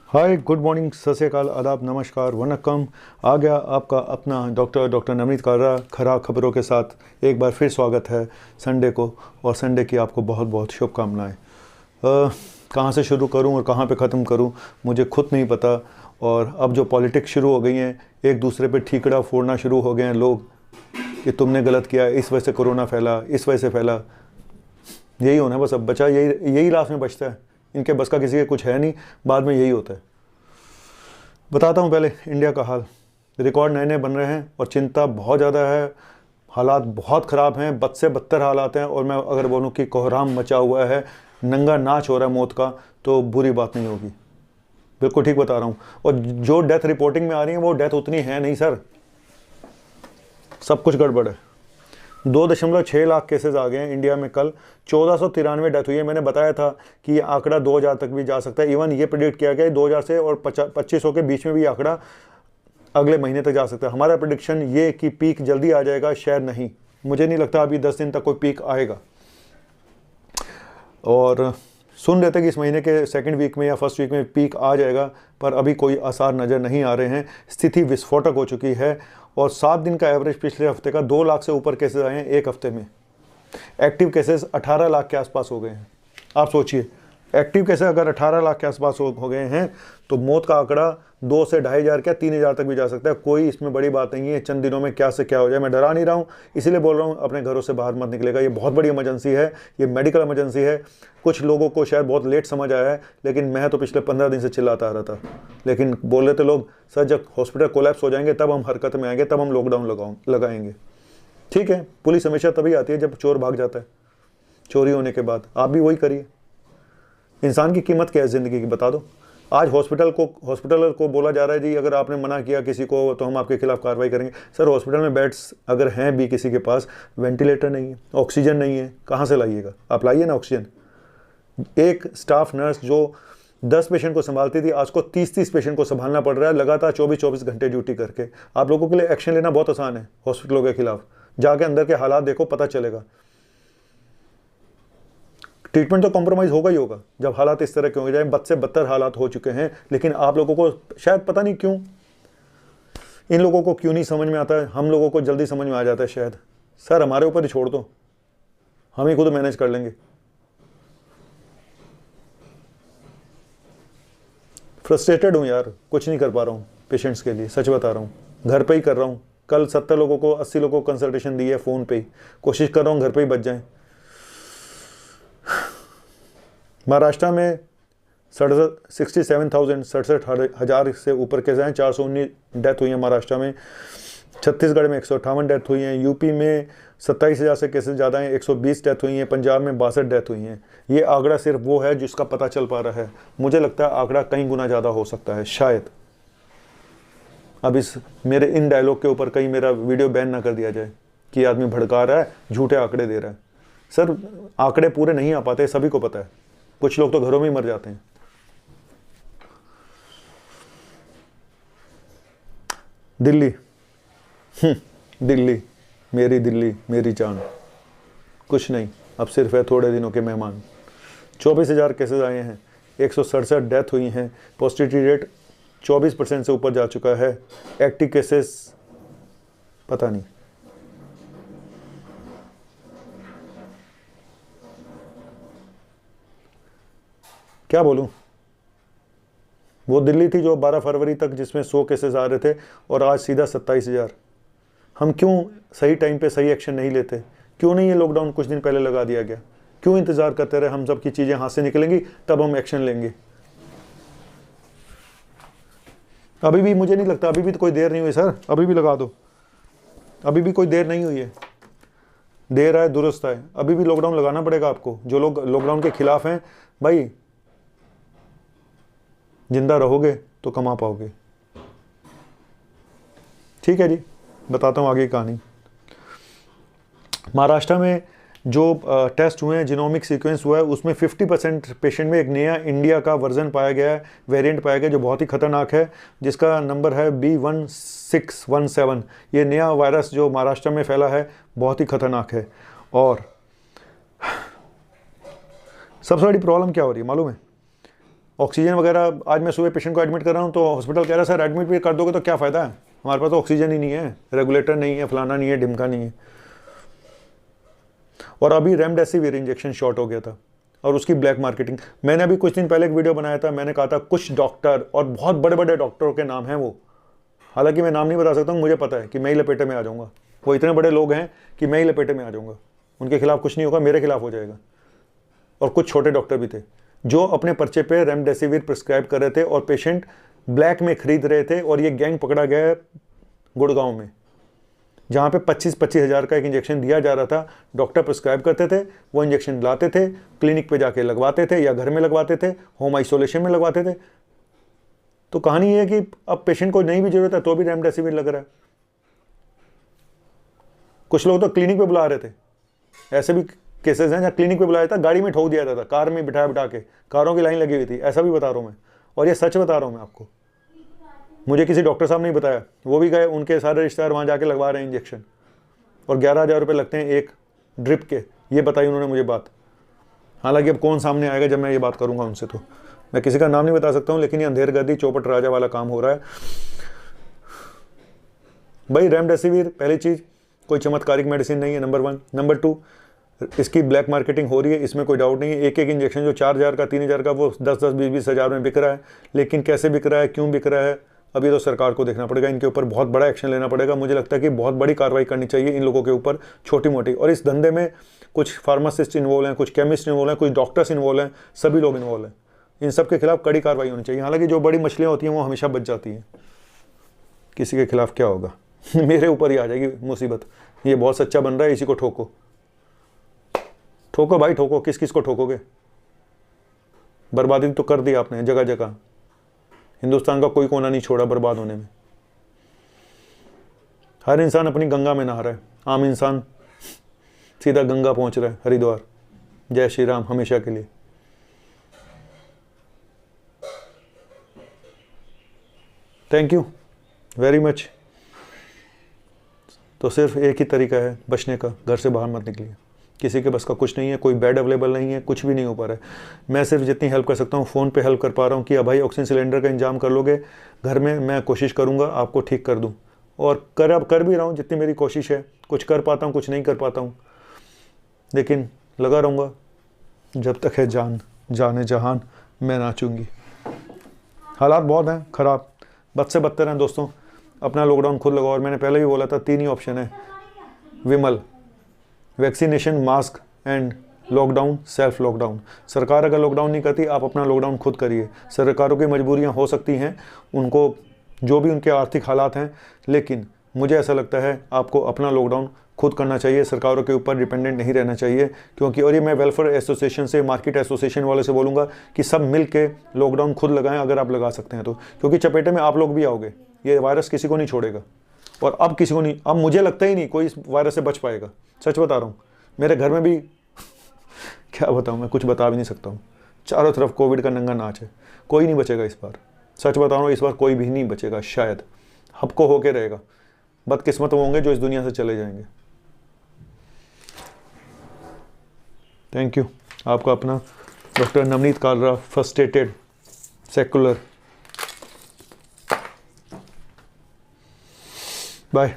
हाय, good morning, सत श्री अकाल, आदाब, नमस्कार, वनक्कम। आ गया आपका अपना डॉक्टर नवनीत कारा खरा खबरों के साथ एक बार फिर स्वागत है संडे को। और संडे की आपको बहुत बहुत शुभकामनाएं। कहाँ से शुरू करूं और कहाँ पे ख़त्म करूं मुझे खुद नहीं पता। और अब जो पॉलिटिक्स शुरू हो गई हैं, एक दूसरे पे ठीकरा फोड़ना शुरू हो गए हैं लोग कि तुमने गलत किया, इस वजह से कोरोना फैला, इस वजह से फैला। यही होना है बस, अब बचा यही यही लास्ट में बचता है। इनके बस का किसी के कुछ है नहीं, बाद में यही होता है। बताता हूँ पहले इंडिया का हाल। रिकॉर्ड नए नए बन रहे हैं और चिंता बहुत ज़्यादा है। हालात बहुत ख़राब हैं, बद से बदतर हालात हैं। और मैं अगर बोलूँ कि कोहराम मचा हुआ है, नंगा नाच हो रहा है मौत का, तो बुरी बात नहीं होगी। बिल्कुल ठीक बता रहा हूँ। और जो डेथ रिपोर्टिंग में आ रही है वो डेथ उतनी है नहीं सर, सब कुछ गड़बड़ है। 2.6 लाख केसेस आ गए हैं इंडिया में। कल 1493 डेथ हुई है। मैंने बताया था कि ये आंकड़ा 2000 तक भी जा सकता है। इवन ये प्रेडिक्ट किया गया 2000 से और 2500 के बीच में भी आंकड़ा अगले महीने तक जा सकता है। हमारा प्रेडिक्शन ये कि पीक जल्दी आ जाएगा, शायद नहीं। मुझे नहीं लगता अभी 10 दिन तक कोई पीक आएगा। और सुन रहे थे कि इस महीने के सेकंड वीक में या फर्स्ट वीक में पीक आ जाएगा, पर अभी कोई आसार नज़र नहीं आ रहे हैं। स्थिति विस्फोटक हो चुकी है। और 7 दिन का एवरेज पिछले हफ्ते का 2 लाख से ऊपर केसेस आए हैं एक हफ्ते में। एक्टिव केसेस 18 लाख के आसपास हो गए हैं। आप सोचिए, एक्टिव केसेस अगर 18 लाख के आसपास हो गए हैं तो मौत का आंकड़ा 2 से 2500 क्या 3000 तक भी जा सकता है। कोई इसमें बड़ी बात नहीं है। चंद दिनों में क्या से क्या हो जाए। मैं डरा नहीं रहा हूँ, इसीलिए बोल रहा हूँ अपने घरों से बाहर मत निकलेगा। ये बहुत बड़ी इमरजेंसी है, ये मेडिकल इमरजेंसी है। कुछ लोगों को शायद बहुत लेट समझ आया है, लेकिन मैं तो पिछले 15 दिन से चिल्लाता आ रहा था। लेकिन बोल रहे थे लोग, सर जब हॉस्पिटल कोलैप्स हो जाएंगे तब हम हरकत में आएंगे, तब हम लॉकडाउन लगाएंगे। ठीक है, पुलिस हमेशा तभी आती है जब चोर भाग जाता है चोरी होने के बाद। आप भी वही करिए। इंसान की कीमत क्या है ज़िंदगी की, बता दो। आज हॉस्पिटल को बोला जा रहा है जी अगर आपने मना किया किसी को तो हम आपके खिलाफ कार्रवाई करेंगे। सर हॉस्पिटल में बेड्स अगर हैं भी किसी के पास, वेंटिलेटर नहीं है, ऑक्सीजन नहीं है, कहाँ से लाइएगा? आप लाइए ना ऑक्सीजन। एक स्टाफ नर्स जो 10 पेशेंट को संभालती थी, आज को 30-30 पेशेंट को संभालना पड़ रहा है लगातार 24-24 घंटे ड्यूटी करके। आप लोगों के लिए एक्शन लेना बहुत आसान है हॉस्पिटलों के खिलाफ। जाके अंदर के हालात देखो, पता चलेगा। ट्रीटमेंट तो कॉम्प्रोमाइज़ होगा ही होगा जब हालात इस तरह के हो जाए। बद से बदतर हालात हो चुके हैं, लेकिन आप लोगों को शायद पता नहीं क्यों, इन लोगों को क्यों नहीं समझ में आता है। हम लोगों को जल्दी समझ में आ जाता है शायद। सर हमारे ऊपर ही छोड़ दो, हम ही खुद मैनेज कर लेंगे। फ्रस्ट्रेटेड हूँ यार, कुछ नहीं कर पा रहा हूँ पेशेंट्स के लिए, सच बता रहा हूँ। घर पे ही कर रहा हूँ। कल 70 लोगों को 80 लोगों को कंसल्टेशन दी है फ़ोन पे ही। कोशिश कर रहा हूँ घर पे ही बच जाएं। महाराष्ट्र में 67,000 से ऊपर केस हैं। 419 डेथ हुई हैं महाराष्ट्र में। छत्तीसगढ़ में 158 डेथ हुई हैं। यूपी में 27,000 से केसेस ज़्यादा हैं, 120 डेथ हुई हैं। पंजाब में 62 डेथ हुई हैं। ये आंकड़ा सिर्फ वो है जिसका पता चल पा रहा है। मुझे लगता है आंकड़ा कई गुना ज़्यादा हो सकता है शायद। अब इस मेरे इन डायलॉग के ऊपर कहीं मेरा वीडियो बैन ना कर दिया जाए कि आदमी भड़का रहा है, झूठे आंकड़े दे रहा है। सर आंकड़े पूरे नहीं आ पाते, सभी को पता है। कुछ लोग तो घरों में ही मर जाते हैं। दिल्ली, दिल्ली, मेरी दिल्ली, मेरी जान। कुछ नहीं, अब सिर्फ है थोड़े दिनों के मेहमान। 24,000 केसेस आए हैं, 167 डेथ हुई हैं। पॉजिटिविटी रेट 24% से ऊपर जा चुका है। एक्टिव केसेस पता नहीं। क्या बोलूं? वो दिल्ली थी जो 12 फरवरी तक जिसमें 100 केसेस आ रहे थे और आज सीधा 27,000। हम क्यों सही टाइम पे सही एक्शन नहीं लेते? क्यों नहीं ये लॉकडाउन कुछ दिन पहले लगा दिया गया? क्यों इंतज़ार करते रहे हम सब की चीज़ें हाथ से निकलेंगी तब हम एक्शन लेंगे? अभी भी मुझे नहीं लगता, अभी भी तो कोई देर नहीं हुई सर, अभी भी लगा दो। अभी भी कोई देर नहीं हुई है। देर आए दुरुस्त आए, अभी भी लॉकडाउन लगाना पड़ेगा आपको। जो लोग लॉकडाउन के खिलाफ हैं, भाई जिंदा रहोगे तो कमा पाओगे। ठीक है जी, बताता हूँ आगे की कहानी। महाराष्ट्र में जो टेस्ट हुए हैं, जीनोमिक सीक्वेंस हुआ है, उसमें 50% पेशेंट में एक नया इंडिया का वर्जन पाया गया है, वेरिएंट पाया गया जो बहुत ही खतरनाक है, जिसका नंबर है B1617। ये नया वायरस जो महाराष्ट्र में फैला है बहुत ही खतरनाक है। और सबसे बड़ी प्रॉब्लम क्या हो रही है मालूम है? ऑक्सीजन वगैरह, आज मैं सुबह पेशेंट को एडमिट कर रहा हूँ तो हॉस्पिटल कह रहा है सर एडमिट भी कर दोगे तो क्या फ़ायदा है, हमारे पास तो ऑक्सीजन ही नहीं है, रेगुलेटर नहीं है, फलाना नहीं है, ढिमका नहीं है। और अभी रेमडेसिविर इंजेक्शन शॉर्ट हो गया था और उसकी ब्लैक मार्केटिंग, मैंने अभी कुछ दिन पहले एक वीडियो बनाया था, मैंने कहा था कुछ डॉक्टर और बहुत बड़े बड़े डॉक्टरों के नाम हैं वो, हालांकि मैं नाम नहीं बता सकता हूँ, मुझे पता है कि मैं ही लपेटे में आ जाऊँगा, वो इतने बड़े लोग हैं कि मैं ही लपेटे में आ जाऊँगा, उनके खिलाफ कुछ नहीं होगा, मेरे खिलाफ हो जाएगा। और कुछ छोटे डॉक्टर भी थे जो अपने पर्चे पे रेमडेसिविर प्रिस्क्राइब कर रहे थे और पेशेंट ब्लैक में खरीद रहे थे, और ये गैंग पकड़ा गया है गुड़गांव में, जहाँ पे 25-25 हज़ार का एक इंजेक्शन दिया जा रहा था, डॉक्टर प्रिस्क्राइब करते थे, वो इंजेक्शन लाते थे, क्लिनिक पे जाके लगवाते थे या घर में लगवाते थे, होम आइसोलेशन में लगवाते थे। तो कहानी ये है कि अब पेशेंट को नहीं भी जरूरत है तो भी रेमडेसिविर लग रहा है। कुछ लोग तो क्लिनिक पे बुला रहे थे, ऐसे भी केसेस हैं जहाँ क्लिनिक पे बुलाया था, गाड़ी में ठोक दिया जाता था, कार में बिठा के, कारों की लाइन लगी हुई थी, ऐसा भी बता रहा हूँ मैं, और ये सच बता रहा हूँ मैं आपको। मुझे किसी डॉक्टर साहब ने बताया, वो भी गए, उनके सारे रिश्तेदार वहाँ जाके लगवा रहे हैं इंजेक्शन, और 11,000 रुपये लगते हैं एक ड्रिप के, ये बताई उन्होंने मुझे बात। हालांकि अब कौन सामने आएगा जब मैं ये बात करूँगा उनसे, तो मैं किसी का नाम नहीं बता सकता हूँ, लेकिन ये अंधेर गर्दी चौपट राजा वाला काम हो रहा है भाई। रेमडेसिविर पहली चीज़ कोई चमत्कारिक मेडिसिन नहीं है, नंबर 1। नंबर 2, इसकी ब्लैक मार्केटिंग हो रही है, इसमें कोई डाउट नहीं है। एक एक इंजेक्शन जो 4,000 का, 3,000 का, वो 10-10, 20-20 हज़ार में बिक रहा है, लेकिन कैसे बिक रहा है, क्यों बिक रहा है, अभी तो सरकार को देखना पड़ेगा, इनके ऊपर बहुत बड़ा एक्शन लेना पड़ेगा। मुझे लगता है कि बहुत बड़ी कार्रवाई करनी चाहिए इन लोगों के ऊपर, छोटी मोटी। और इस धंधे में कुछ फार्मासिस्ट इन्वॉल्व हैं, कुछ केमिस्ट इन्वॉल्व हैं, कुछ डॉक्टर्स इन्वॉल्व हैं, सभी लोग इन्वॉल्व हैं, इन सब के खिलाफ कड़ी कार्रवाई होनी चाहिए। हालांकि जो बड़ी मछलियाँ होती हैं वो हमेशा बच जाती हैं, किसी के खिलाफ क्या होगा मेरे ऊपर ही आ जाएगी मुसीबत, ये बहुत सच्चा बन रहा है, इसी को ठोको, ठोको भाई ठोको, किस किस को ठोकोगे, बर्बादी तो कर दी आपने जगह जगह, हिंदुस्तान का कोई कोना नहीं छोड़ा बर्बाद होने में। हर इंसान अपनी गंगा में नहा रहा है, आम इंसान सीधा गंगा पहुंच रहा है, हरिद्वार। जय श्री राम हमेशा के लिए। Thank you very much. तो सिर्फ एक ही तरीका है बचने का, घर से बाहर मत निकलिए, किसी के बस का कुछ नहीं है, कोई बेड अवेलेबल नहीं है, कुछ भी नहीं हो पा रहा है। मैं सिर्फ जितनी हेल्प कर सकता हूँ फ़ोन पे हेल्प कर पा रहा हूँ कि भाई ऑक्सीजन सिलेंडर का इंतजाम कर लोगे घर में, मैं कोशिश करूँगा आपको ठीक कर दूँ, और कर भी रहा हूँ जितनी मेरी कोशिश है। कुछ कर पाता हूँ, कुछ नहीं कर पाता हूँ, लेकिन लगा रहूँगा जब तक है जान, जाने जहान मैं नाचूंगी। हालात बहुत हैं ख़राब, बद से बदतर हैं दोस्तों। अपना लॉकडाउन खुद लगाओ, और मैंने पहले भी बोला था 3 ही ऑप्शन है Vimal, vaccination, mask and lockdown, self lockdown. सरकार अगर लॉकडाउन नहीं करती, आप अपना लॉकडाउन खुद करिए। सरकारों की मजबूरियां हो सकती हैं, उनको जो भी उनके आर्थिक हालात हैं, लेकिन मुझे ऐसा लगता है आपको अपना लॉकडाउन खुद करना चाहिए, सरकारों के ऊपर डिपेंडेंट नहीं रहना चाहिए। क्योंकि और ये मैं वेलफेयर एसोसिएशन से, मार्केट एसोसिएशन वाले से बोलूँगा कि सब मिल के लॉकडाउन खुद लगाएं अगर आप लगा सकते हैं तो, क्योंकि चपेटे में आप लोग भी आओगे, ये वायरस किसी को नहीं छोड़ेगा। और अब किसी को नहीं, अब मुझे लगता ही नहीं कोई इस वायरस से बच पाएगा, सच बता रहा हूँ। मेरे घर में भी क्या बताऊँ, मैं कुछ बता भी नहीं सकता हूँ, चारों तरफ कोविड का नंगा नाच है, कोई नहीं बचेगा इस बार, सच बता रहा हूँ, इस बार कोई भी नहीं बचेगा, शायद हबको होके रहेगा, बदकिस्मत होंगे जो इस दुनिया से चले जाएंगे। Thank you. आपका अपना doctor Navneet Kalra, frustrated secular. Bye.